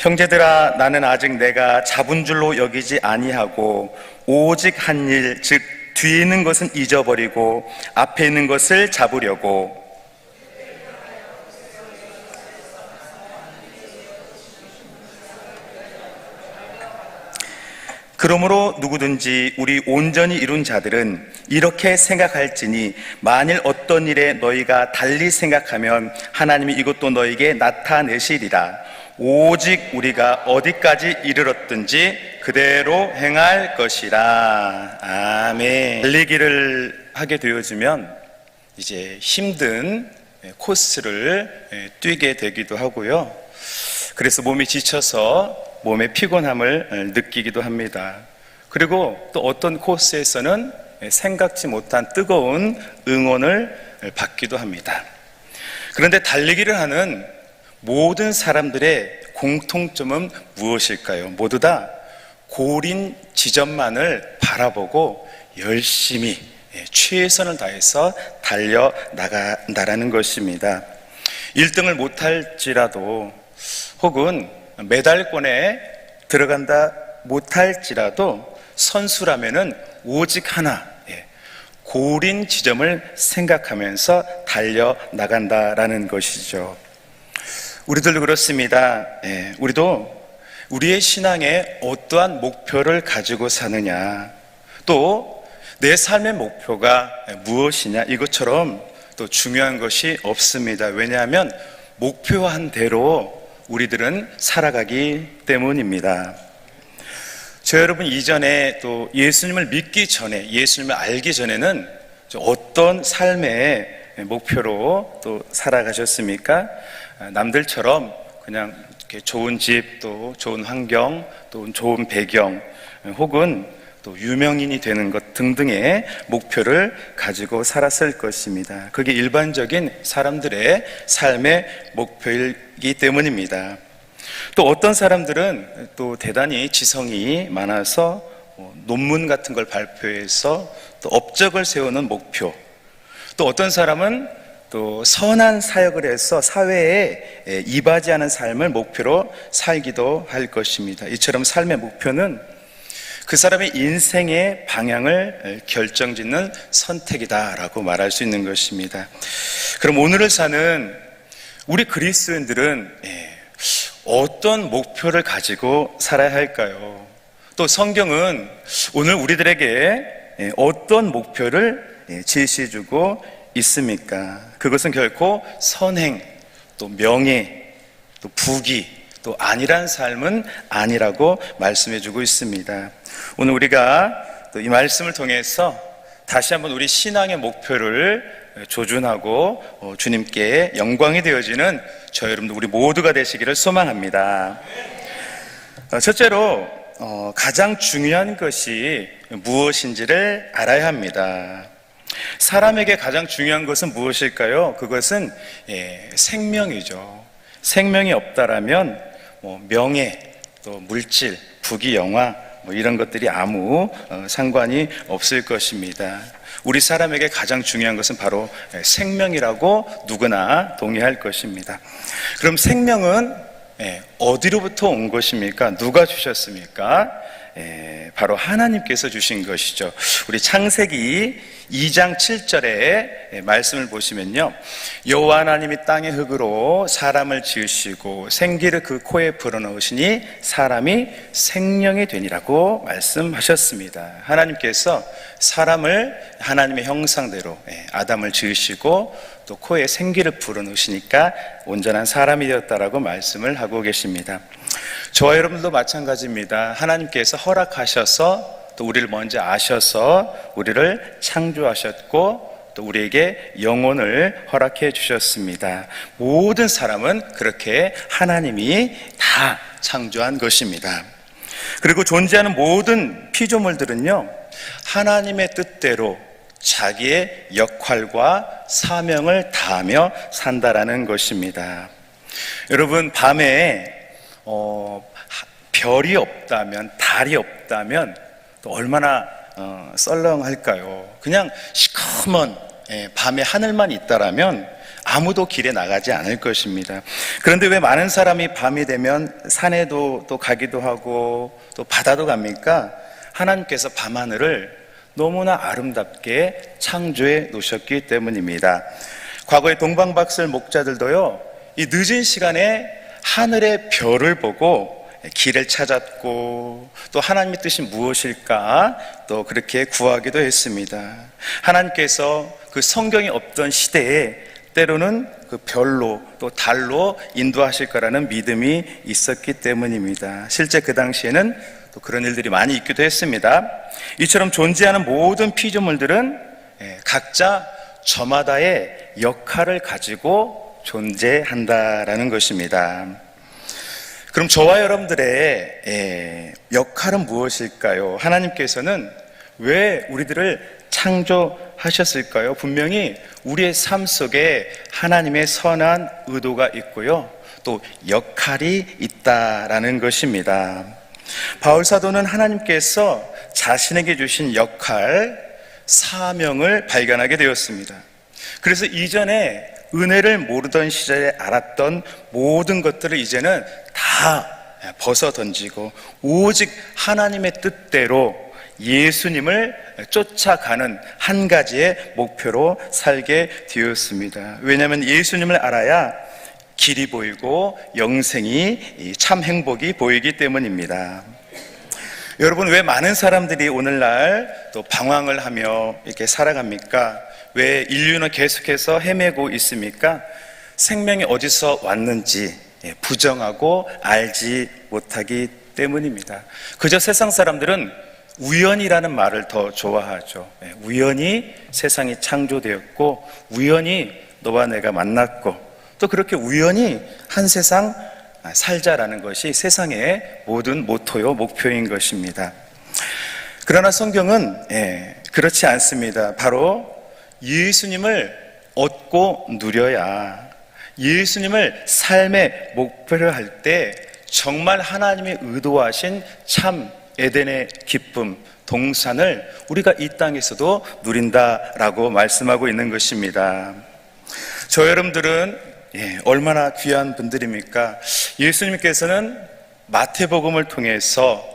형제들아, 나는 아직 내가 잡은 줄로 여기지 아니하고 오직 한 일, 즉 뒤에 있는 것은 잊어버리고 앞에 있는 것을 잡으려고. 그러므로 누구든지 우리 온전히 이룬 자들은 이렇게 생각할지니, 만일 어떤 일에 너희가 달리 생각하면 하나님이 이것도 너희에게 나타내시리라. 오직 우리가 어디까지 이르렀든지 그대로 행할 것이라. 아멘. 달리기를 하게 되어지면 이제 힘든 코스를 뛰게 되기도 하고요. 그래서 몸이 지쳐서 몸의 피곤함을 느끼기도 합니다. 그리고 또 어떤 코스에서는 생각지 못한 뜨거운 응원을 받기도 합니다. 그런데 달리기를 하는 모든 사람들의 공통점은 무엇일까요? 모두 다 고린 지점만을 바라보고 열심히 최선을 다해서 달려나간다라는 것입니다. 1등을 못할지라도, 혹은 메달권에 들어간다 못할지라도 선수라면은 오직 하나, 고린 지점을 생각하면서 달려나간다라는 것이죠. 우리들도 그렇습니다. 우리도 우리의 신앙에 어떠한 목표를 가지고 사느냐, 또 내 삶의 목표가 무엇이냐, 이것처럼 또 중요한 것이 없습니다. 왜냐하면 목표한 대로 우리들은 살아가기 때문입니다. 저 여러분, 이전에 또 예수님을 믿기 전에, 예수님을 알기 전에는 어떤 삶의 목표로 또 살아가셨습니까? 남들처럼 그냥 이렇게 좋은 집, 또 좋은 환경, 또 좋은 배경, 혹은 또 유명인이 되는 것 등등의 목표를 가지고 살았을 것입니다. 그게 일반적인 사람들의 삶의 목표이기 때문입니다. 또 어떤 사람들은 또 대단히 지성이 많아서 논문 같은 걸 발표해서 또 업적을 세우는 목표, 또 어떤 사람은 또 선한 사역을 해서 사회에 이바지하는 삶을 목표로 살기도 할 것입니다. 이처럼 삶의 목표는 그 사람의 인생의 방향을 결정짓는 선택이다라고 말할 수 있는 것입니다. 그럼 오늘을 사는 우리 그리스도인들은 어떤 목표를 가지고 살아야 할까요? 또 성경은 오늘 우리들에게 어떤 목표를 제시해주고 있습니까? 그것은 결코 선행, 또 명예, 또 부귀, 또 안일한 삶은 아니라고 말씀해주고 있습니다. 오늘 우리가 또 이 말씀을 통해서 다시 한번 우리 신앙의 목표를 조준하고 주님께 영광이 되어지는 저 여러분들 우리 모두가 되시기를 소망합니다. 첫째로 가장 중요한 것이 무엇인지를 알아야 합니다. 사람에게 가장 중요한 것은 무엇일까요? 그것은 생명이죠. 생명이 없다라면 명예, 또 물질, 부귀, 영화 이런 것들이 아무 상관이 없을 것입니다. 우리 사람에게 가장 중요한 것은 바로 생명이라고 누구나 동의할 것입니다. 그럼 생명은 어디로부터 온 것입니까? 누가 주셨습니까? 바로 하나님께서 주신 것이죠. 우리 창세기 2장 7절의 말씀을 보시면요, 여호와 하나님이 땅의 흙으로 사람을 지으시고 생기를 그 코에 불어넣으시니 사람이 생명이 되니라고 말씀하셨습니다. 하나님께서 사람을 하나님의 형상대로 아담을 지으시고 또 코에 생기를 불어넣으시니까 온전한 사람이 되었다라고 말씀을 하고 계십니다. 저와 여러분도 마찬가지입니다. 하나님께서 허락하셔서 또 우리를 먼저 아셔서 우리를 창조하셨고 또 우리에게 영혼을 허락해 주셨습니다. 모든 사람은 그렇게 하나님이 다 창조한 것입니다. 그리고 존재하는 모든 피조물들은요, 하나님의 뜻대로 자기의 역할과 사명을 다하며 산다라는 것입니다. 여러분, 밤에 별이 없다면, 달이 없다면 또 얼마나 썰렁할까요? 그냥 시커먼 밤의 하늘만 있다라면 아무도 길에 나가지 않을 것입니다. 그런데 왜 많은 사람이 밤이 되면 산에도 또 가기도 하고 또 바다도 갑니까? 하나님께서 밤하늘을 너무나 아름답게 창조해 놓으셨기 때문입니다. 과거에 동방박슬 목자들도요, 이 늦은 시간에 하늘의 별을 보고 길을 찾았고 또 하나님의 뜻이 무엇일까 또 그렇게 구하기도 했습니다. 하나님께서 그 성경이 없던 시대에 때로는 그 별로 또 달로 인도하실 거라는 믿음이 있었기 때문입니다. 실제 그 당시에는 또 그런 일들이 많이 있기도 했습니다. 이처럼 존재하는 모든 피조물들은 각자 저마다의 역할을 가지고 존재한다라는 것입니다. 그럼 저와 여러분들의 역할은 무엇일까요? 하나님께서는 왜 우리들을 창조하셨을까요? 분명히 우리의 삶 속에 하나님의 선한 의도가 있고요, 또 역할이 있다라는 것입니다. 바울 사도는 하나님께서 자신에게 주신 역할, 사명을 발견하게 되었습니다. 그래서 이전에 은혜를 모르던 시절에 알았던 모든 것들을 이제는 다 벗어 던지고 오직 하나님의 뜻대로 예수님을 쫓아가는 한 가지의 목표로 살게 되었습니다. 왜냐하면 예수님을 알아야 길이 보이고 영생이 참 행복이 보이기 때문입니다. 여러분, 왜 많은 사람들이 오늘날 또 방황을 하며 이렇게 살아갑니까? 왜 인류는 계속해서 헤매고 있습니까? 생명이 어디서 왔는지 부정하고 알지 못하기 때문입니다. 그저 세상 사람들은 우연이라는 말을 더 좋아하죠. 우연히 세상이 창조되었고 우연히 너와 내가 만났고 또 그렇게 우연히 한 세상 살자라는 것이 세상의 모든 모토요 목표인 것입니다. 그러나 성경은 그렇지 않습니다. 바로 예수님을 얻고 누려야, 예수님을 삶의 목표로 할 때 정말 하나님이 의도하신 참 에덴의 기쁨, 동산을 우리가 이 땅에서도 누린다라고 말씀하고 있는 것입니다. 저 여러분들은 얼마나 귀한 분들입니까? 예수님께서는 마태복음을 통해서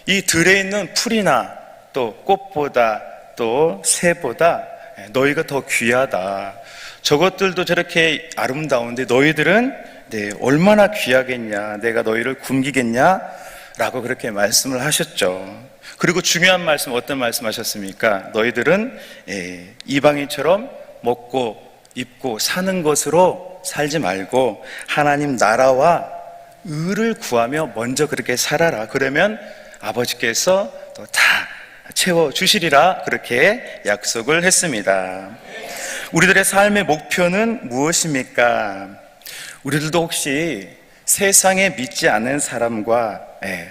이 들에 있는 풀이나 또 꽃보다 또 새보다 너희가 더 귀하다, 저것들도 저렇게 아름다운데 너희들은 얼마나 귀하겠냐, 내가 너희를 굶기겠냐 라고 그렇게 말씀을 하셨죠. 그리고 중요한 말씀, 어떤 말씀 하셨습니까? 너희들은 이방인처럼 먹고 입고 사는 것으로 살지 말고 하나님 나라와 의를 구하며 먼저 그렇게 살아라. 그러면 아버지께서 또 다 채워주시리라, 그렇게 약속을 했습니다. 우리들의 삶의 목표는 무엇입니까? 우리들도 혹시 세상에 믿지 않는 사람과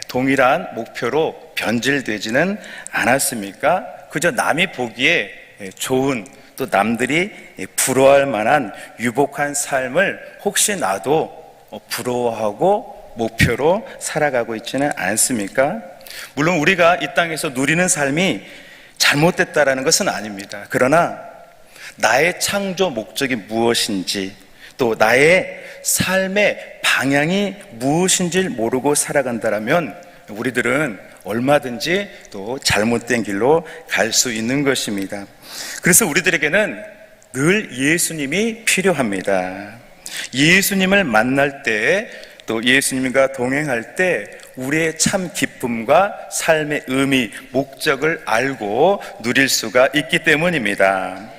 동일한 목표로 변질되지는 않았습니까? 그저 남이 보기에 좋은, 또 남들이 부러워할 만한 유복한 삶을 혹시 나도 부러워하고 목표로 살아가고 있지는 않습니까? 물론 우리가 이 땅에서 누리는 삶이 잘못됐다라는 것은 아닙니다. 그러나 나의 창조 목적이 무엇인지, 또 나의 삶의 방향이 무엇인지를 모르고 살아간다면 우리들은 얼마든지 또 잘못된 길로 갈 수 있는 것입니다. 그래서 우리들에게는 늘 예수님이 필요합니다. 예수님을 만날 때, 또 예수님과 동행할 때 우리의 참 기쁨과 삶의 의미, 목적을 알고 누릴 수가 있기 때문입니다.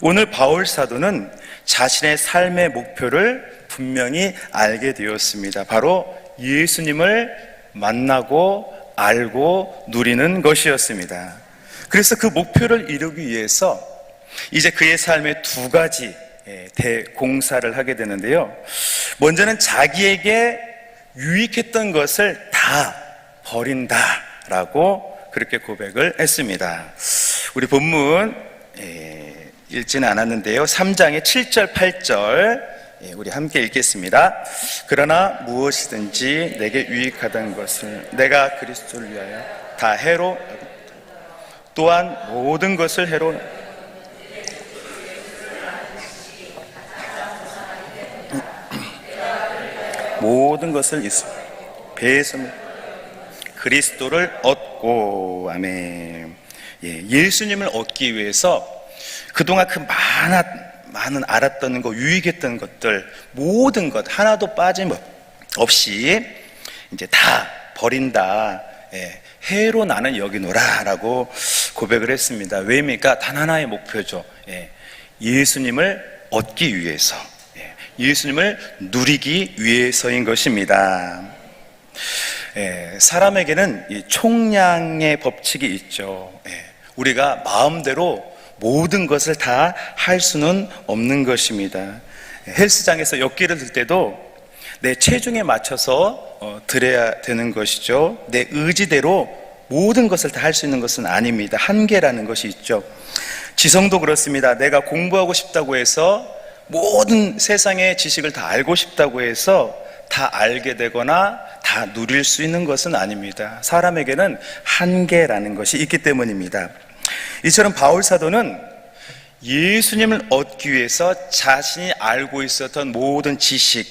오늘 바울 사도는 자신의 삶의 목표를 분명히 알게 되었습니다. 바로 예수님을 만나고 알고 누리는 것이었습니다. 그래서 그 목표를 이루기 위해서 이제 그의 삶에 두 가지 대공사를 하게 되는데요. 먼저는 자기에게 유익했던 것을 다 버린다라고 그렇게 고백을 했습니다. 우리 본문 읽지는 않았는데요, 3장의 7절 8절 우리 함께 읽겠습니다. 그러나 무엇이든지 내게 유익하다는 것을 내가 그리스도를 위하여 다 해로, 또한 모든 것을 해로 모든 것을 배에서 그리스도를 얻고. 아멘. 예수님을 얻기 위해서 그동안 그 많은 알았던 것, 유익했던 것들, 모든 것 하나도 빠짐없이 이제 다 버린다. 해로 나는 여기노라 라고 고백을 했습니다. 왜입니까? 단 하나의 목표죠. 예수님을 얻기 위해서, 예수님을 누리기 위해서인 것입니다. 사람에게는 이 총량의 법칙이 있죠. 우리가 마음대로 모든 것을 다 할 수는 없는 것입니다. 헬스장에서 역기를 들 때도 내 체중에 맞춰서 들어야 되는 것이죠. 내 의지대로 모든 것을 다 할 수 있는 것은 아닙니다. 한계라는 것이 있죠. 지성도 그렇습니다. 내가 공부하고 싶다고 해서 모든 세상의 지식을 다 알고 싶다고 해서 다 알게 되거나 다 누릴 수 있는 것은 아닙니다. 사람에게는 한계라는 것이 있기 때문입니다. 이처럼 바울 사도는 예수님을 얻기 위해서 자신이 알고 있었던 모든 지식,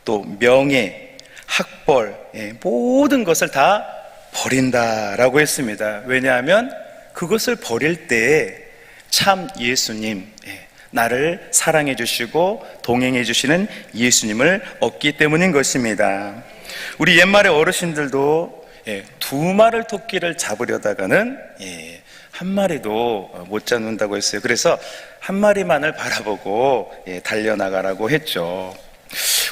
또 명예, 학벌, 모든 것을 다 버린다라고 했습니다. 왜냐하면 그것을 버릴 때에 참 예수님, 나를 사랑해 주시고 동행해 주시는 예수님을 얻기 때문인 것입니다. 우리 옛말의 어르신들도 두 마리 토끼를 잡으려다가는 한 마리도 못 잡는다고 했어요. 그래서 한 마리만을 바라보고 달려나가라고 했죠.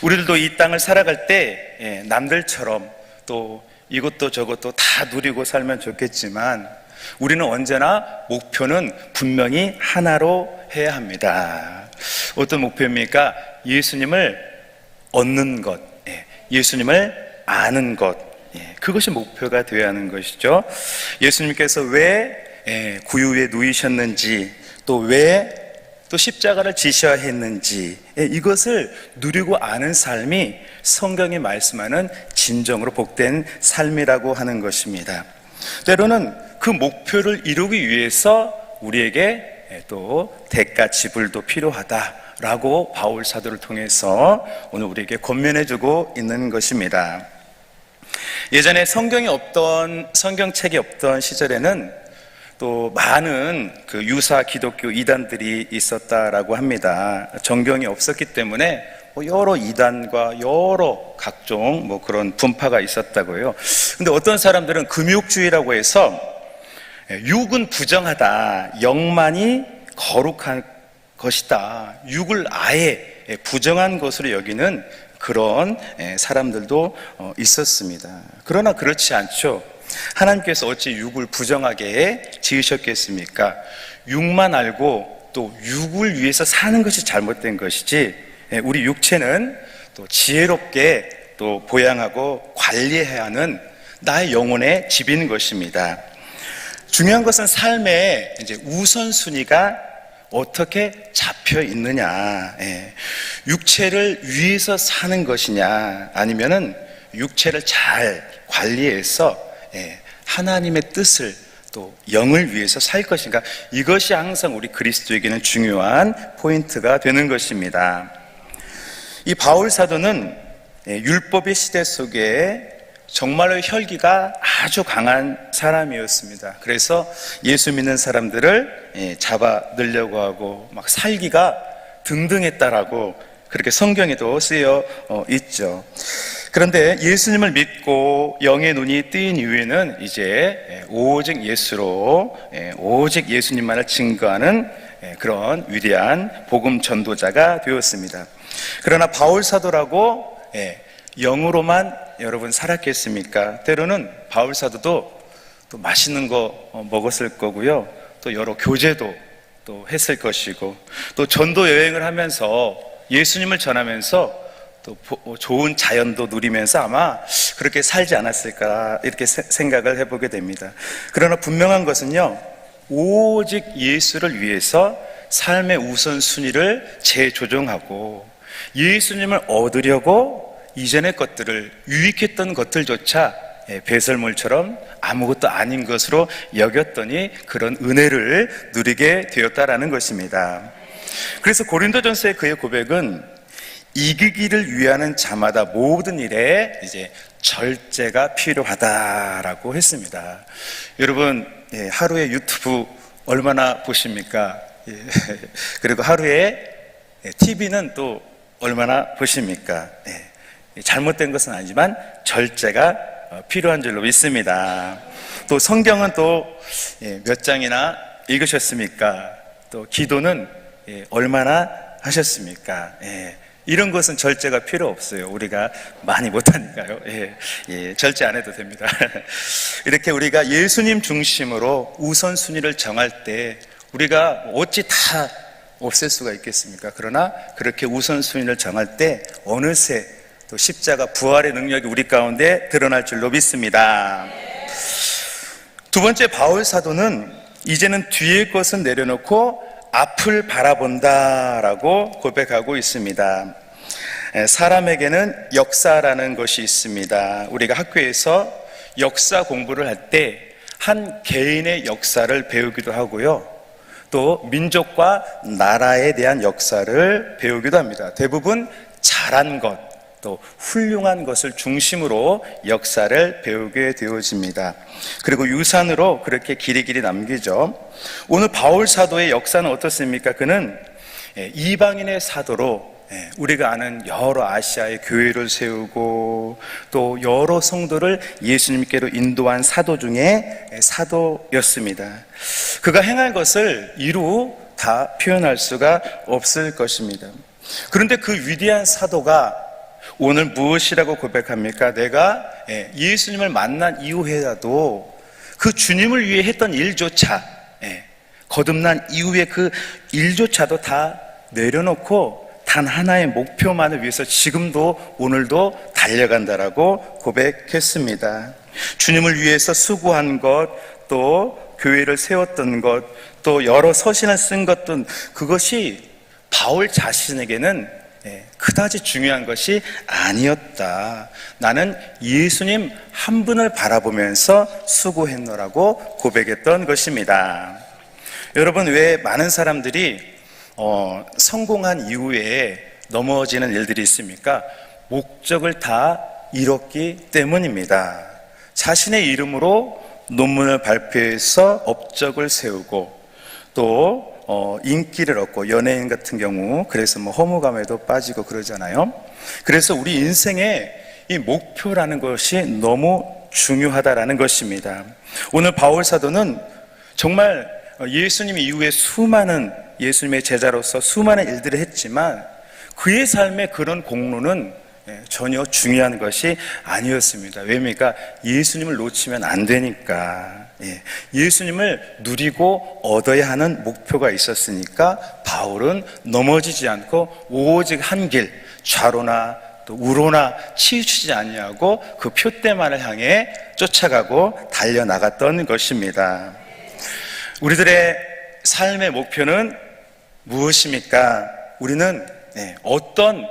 우리들도 이 땅을 살아갈 때 남들처럼 또 이것도 저것도 다 누리고 살면 좋겠지만 우리는 언제나 목표는 분명히 하나로 해야 합니다. 어떤 목표입니까? 예수님을 얻는 것, 예수님을 아는 것, 그것이 목표가 되어야 하는 것이죠. 예수님께서 왜 구유에 누이셨는지, 또 왜 또 십자가를 지셔야 했는지, 이것을 누리고 아는 삶이 성경이 말씀하는 진정으로 복된 삶이라고 하는 것입니다. 때로는 그 목표를 이루기 위해서 우리에게 또 대가 지불도 필요하다라고 바울 사도를 통해서 오늘 우리에게 권면해주고 있는 것입니다. 예전에 성경책이 없던 시절에는 또 많은 그 유사 기독교 이단들이 있었다라고 합니다. 정경이 없었기 때문에 여러 이단과 여러 각종 그런 분파가 있었다고요. 근데 어떤 사람들은 금욕주의라고 해서 육은 부정하다, 영만이 거룩한 것이다, 육을 아예 부정한 것으로 여기는 그런 사람들도 있었습니다. 그러나 그렇지 않죠. 하나님께서 어찌 육을 부정하게 지으셨겠습니까? 육만 알고 또 육을 위해서 사는 것이 잘못된 것이지, 우리 육체는 또 지혜롭게 또 보양하고 관리해야 하는 나의 영혼의 집인 것입니다. 중요한 것은 삶의 이제 우선순위가 어떻게 잡혀 있느냐, 육체를 위해서 사는 것이냐, 아니면은 육체를 잘 관리해서 하나님의 뜻을 또 영을 위해서 살 것인가, 이것이 항상 우리 그리스도에게는 중요한 포인트가 되는 것입니다. 이 바울 사도는 율법의 시대 속에 정말로 혈기가 아주 강한 사람이었습니다. 그래서 예수 믿는 사람들을 잡아 넣으려고 하고 막 살기가 등등했다라고 그렇게 성경에도 쓰여 있죠. 그런데 예수님을 믿고 영의 눈이 뜨인 이후에는 이제 오직 예수로, 오직 예수님만을 증거하는 그런 위대한 복음 전도자가 되었습니다. 그러나 바울 사도라고 영으로만 여러분 살았겠습니까? 때로는 바울 사도도 또 맛있는 거 먹었을 거고요, 또 여러 교제도 또 했을 것이고, 또 전도 여행을 하면서 예수님을 전하면서 또 좋은 자연도 누리면서 아마 그렇게 살지 않았을까, 이렇게 생각을 해보게 됩니다. 그러나 분명한 것은요, 오직 예수를 위해서 삶의 우선순위를 재조정하고 예수님을 얻으려고 이전의 것들을, 유익했던 것들조차 배설물처럼 아무것도 아닌 것으로 여겼더니 그런 은혜를 누리게 되었다라는 것입니다. 그래서 고린도전서의 그의 고백은 이기기를 위하는 자마다 모든 일에 이제 절제가 필요하다라고 했습니다. 여러분, 하루에 유튜브 얼마나 보십니까? 그리고 하루에 TV는 또 얼마나 보십니까? 잘못된 것은 아니지만 절제가 필요한 줄로 믿습니다. 또 성경은 또 몇 장이나 읽으셨습니까? 또 기도는 얼마나 하셨습니까? 이런 것은 절제가 필요 없어요. 우리가 많이 못하니까요. 절제 안 해도 됩니다. 이렇게 우리가 예수님 중심으로 우선순위를 정할 때 우리가 어찌 다 없앨 수가 있겠습니까? 그러나 그렇게 우선순위를 정할 때 어느새 또 십자가 부활의 능력이 우리 가운데 드러날 줄로 믿습니다. 두 번째, 바울 사도는 이제는 뒤의 것은 내려놓고 앞을 바라본다라고 고백하고 있습니다. 사람에게는 역사라는 것이 있습니다. 우리가 학교에서 역사 공부를 할 때 한 개인의 역사를 배우기도 하고요, 또 민족과 나라에 대한 역사를 배우기도 합니다. 대부분 잘한 것, 또 훌륭한 것을 중심으로 역사를 배우게 되어집니다. 그리고 유산으로 그렇게 길이길이 남기죠. 오늘 바울 사도의 역사는 어떻습니까? 그는 이방인의 사도로 우리가 아는 여러 아시아의 교회를 세우고 또 여러 성도를 예수님께로 인도한 사도 중에 사도였습니다. 그가 행할 것을 이루 다 표현할 수가 없을 것입니다. 그런데 그 위대한 사도가 오늘 무엇이라고 고백합니까? 내가 예수님을 만난 이후에라도 그 주님을 위해 했던 일조차, 거듭난 이후에 그 일조차도 다 내려놓고 단 하나의 목표만을 위해서 지금도 오늘도 달려간다라고 고백했습니다. 주님을 위해서 수고한 것, 또 교회를 세웠던 것, 또 여러 서신을 쓴 것도 그것이 바울 자신에게는 그다지 중요한 것이 아니었다. 나는 예수님 한 분을 바라보면서 수고했노라고 고백했던 것입니다. 여러분, 왜 많은 사람들이 성공한 이후에 넘어지는 일들이 있습니까? 목적을 다 잃었기 때문입니다. 자신의 이름으로 논문을 발표해서 업적을 세우고 또 인기를 얻고, 연예인 같은 경우 그래서 허무감에도 빠지고 그러잖아요. 그래서 우리 인생의 이 목표라는 것이 너무 중요하다라는 것입니다. 오늘 바울 사도는 정말 예수님 이후에 수많은 예수님의 제자로서 수많은 일들을 했지만 그의 삶의 그런 공로는 전혀 중요한 것이 아니었습니다. 왜입니까? 예수님을 놓치면 안 되니까. 예수님을 누리고 얻어야 하는 목표가 있었으니까 바울은 넘어지지 않고 오직 한 길, 좌로나 또 우로나 치우치지 아니하고 그 표대만을 향해 쫓아가고 달려나갔던 것입니다. 우리들의 삶의 목표는 무엇입니까? 우리는 어떤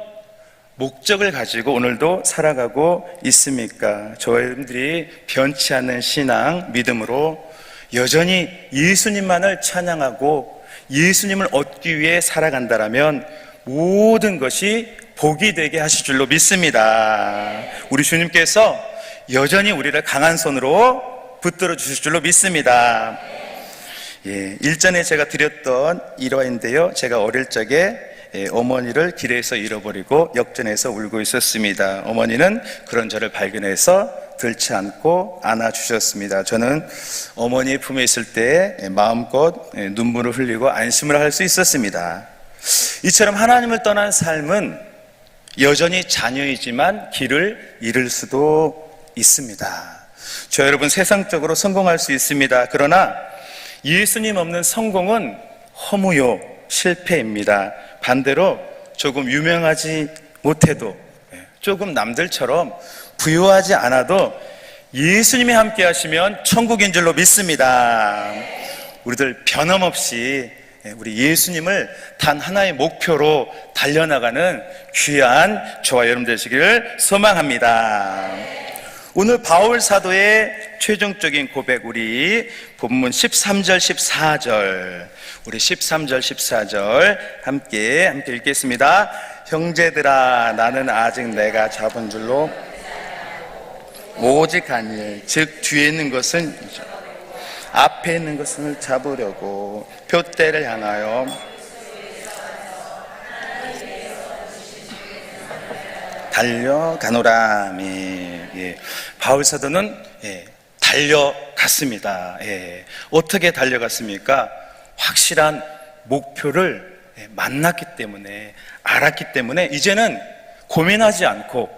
목적을 가지고 오늘도 살아가고 있습니까? 저희들이 변치 않는 신앙, 믿음으로 여전히 예수님만을 찬양하고 예수님을 얻기 위해 살아간다라면 모든 것이 복이 되게 하실 줄로 믿습니다. 우리 주님께서 여전히 우리를 강한 손으로 붙들어 주실 줄로 믿습니다. 일전에 제가 드렸던 일화인데요, 제가 어릴 적에 어머니를 길에서 잃어버리고 역전해서 울고 있었습니다. 어머니는 그런 저를 발견해서 들지 않고 안아주셨습니다. 저는 어머니의 품에 있을 때 마음껏 눈물을 흘리고 안심을 할 수 있었습니다. 이처럼 하나님을 떠난 삶은 여전히 자녀이지만 길을 잃을 수도 있습니다. 저 여러분, 세상적으로 성공할 수 있습니다. 그러나 예수님 없는 성공은 허무요, 실패입니다. 반대로 조금 유명하지 못해도, 조금 남들처럼 부유하지 않아도 예수님이 함께 하시면 천국인 줄로 믿습니다. 우리들 변함없이 우리 예수님을 단 하나의 목표로 달려나가는 귀한 저와 여러분 되시기를 소망합니다. 오늘 바울 사도의 최종적인 고백, 우리 본문 13절 14절, 우리 13절 14절 함께 읽겠습니다. 형제들아, 나는 아직 내가 잡은 줄로 오직 한 일, 즉 뒤에 있는 것은 앞에 있는 것을 잡으려고 표대를 향하여 달려가노라. 예. 바울 사도는 달려갔습니다. 어떻게 달려갔습니까? 확실한 목표를 만났기 때문에, 알았기 때문에 이제는 고민하지 않고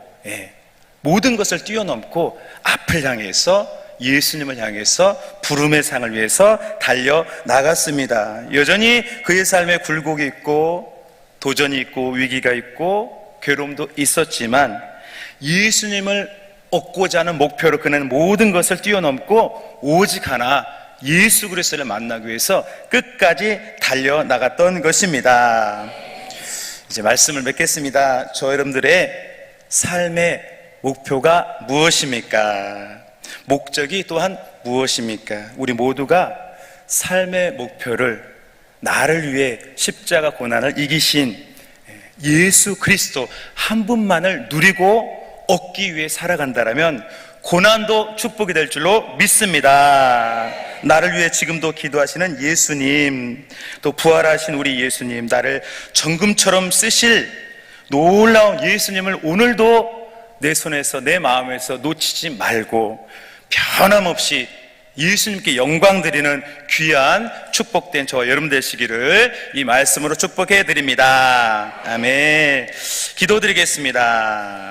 모든 것을 뛰어넘고 앞을 향해서, 예수님을 향해서 부름의 상을 위해서 달려나갔습니다. 여전히 그의 삶에 굴곡이 있고 도전이 있고 위기가 있고 괴로움도 있었지만 예수님을 얻고자 하는 목표로 그는 모든 것을 뛰어넘고 오직 하나, 예수 그리스도를 만나기 위해서 끝까지 달려나갔던 것입니다. 이제 말씀을 맺겠습니다. 저 여러분들의 삶의 목표가 무엇입니까? 목적이 또한 무엇입니까? 우리 모두가 삶의 목표를 나를 위해 십자가 고난을 이기신 예수 그리스도 한 분만을 누리고 얻기 위해 살아간다면 고난도 축복이 될 줄로 믿습니다. 나를 위해 지금도 기도하시는 예수님, 또 부활하신 우리 예수님, 나를 정금처럼 쓰실 놀라운 예수님을 오늘도 내 손에서, 내 마음에서 놓치지 말고 변함없이 예수님께 영광 드리는 귀한 축복된 저와 여러분 되시기를 이 말씀으로 축복해 드립니다. 아멘. 기도드리겠습니다.